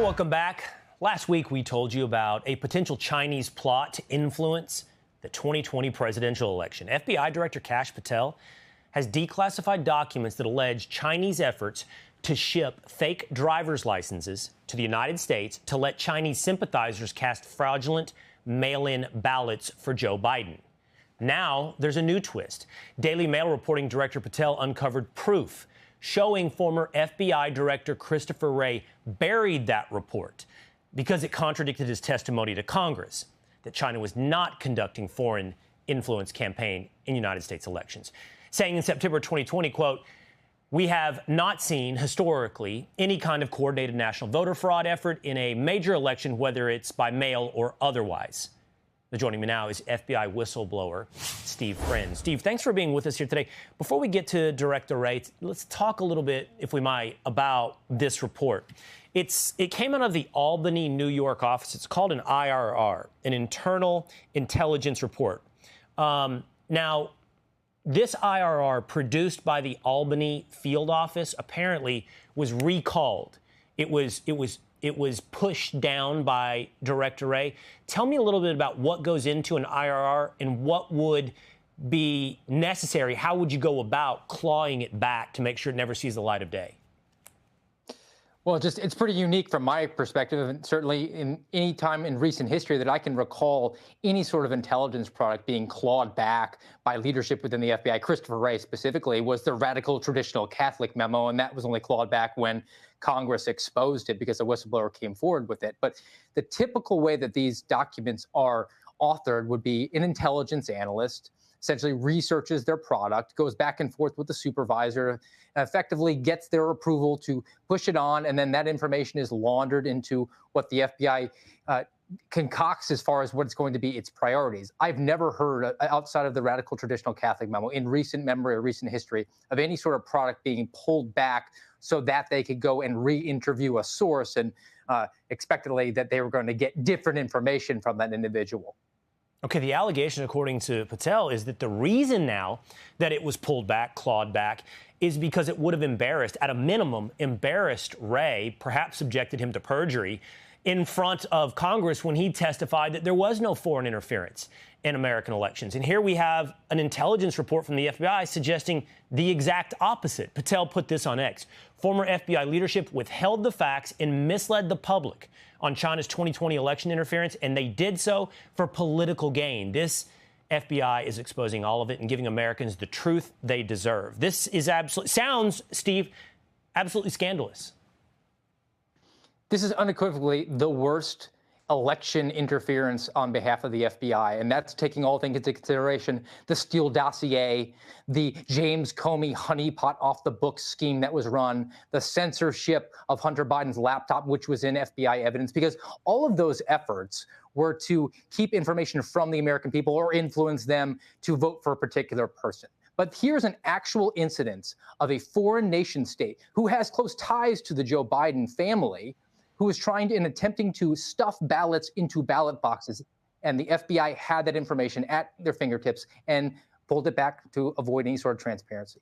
Welcome back. Last week, we told you about a potential Chinese plot to influence the 2020 presidential election. FBI Director Kash Patel has declassified documents that allege Chinese efforts to ship fake driver's licenses to the United States to let Chinese sympathizers cast fraudulent mail-in ballots for Joe Biden. Now, there's a new twist. Daily Mail reporting Director Patel uncovered proof showing former FBI Director Christopher Wray buried that report because it contradicted his testimony to Congress that China was not conducting foreign influence campaign in United States elections, saying in September 2020, quote, "We have not seen historically any kind of coordinated national voter fraud effort in a major election, whether it's by mail or otherwise." Joining me now is FBI whistleblower Steve Friend. Steve, thanks for being with us here today. Before we get to Director Wray, let's talk a little bit, if we might, about this report. It came out of the Albany, New York office. It's called an IRR, an Internal Intelligence Report. Now, this IRR produced by the Albany field office apparently was recalled. It was pushed down by Director Wray. Tell me a little bit about what goes into an IRR and what would be necessary. How would you go about clawing it back to make sure it never sees the light of day? Well, it's pretty unique from my perspective, and certainly in any time in recent history that I can recall any sort of intelligence product being clawed back by leadership within the FBI. Christopher Wray specifically was the radical traditional Catholic memo, and that was only clawed back when Congress exposed it because a whistleblower came forward with it. But the typical way that these documents are authored would be an intelligence analyst essentially researches their product, goes back and forth with the supervisor, effectively gets their approval to push it on, and then that information is laundered into what the FBI concocts as far as what it's going to be its priorities. I've never heard, outside of the radical traditional Catholic memo, in recent memory or recent history, of any sort of product being pulled back so that they could go and re-interview a source and expectedly that they were going to get different information from that individual. Okay, the allegation, according to Patel, is that the reason now that it was pulled back, clawed back, is because it would have embarrassed, at a minimum, embarrassed Wray, perhaps subjected him to perjury in front of Congress when he testified that there was no foreign interference in American elections. And here we have an intelligence report from the FBI suggesting the exact opposite. Patel put this on X. Former FBI leadership withheld the facts and misled the public on China's 2020 election interference, and they did so for political gain. This FBI is exposing all of it and giving Americans the truth they deserve. This is sounds, Steve, absolutely scandalous. This is unequivocally the worst election interference on behalf of the FBI, and that's taking all things into consideration: the Steele dossier, the James Comey honeypot off the books scheme that was run, the censorship of Hunter Biden's laptop, which was in FBI evidence, because all of those efforts were to keep information from the American people or influence them to vote for a particular person. But here's an actual incidence of a foreign nation state who has close ties to the Joe Biden family, who was trying and attempting to stuff ballots into ballot boxes. And the FBI had that information at their fingertips and pulled it back to avoid any sort of transparency.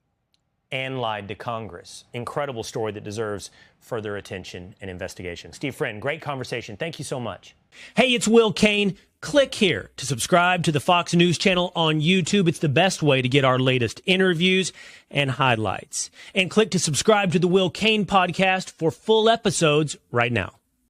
And lied to Congress. Incredible story that deserves further attention and investigation. Steve Friend, great conversation. Thank you so much. Hey, it's Will Cain. Click here to subscribe to the Fox News channel on YouTube. It's the best way to get our latest interviews and highlights. And click to subscribe to the Will Cain podcast for full episodes right now.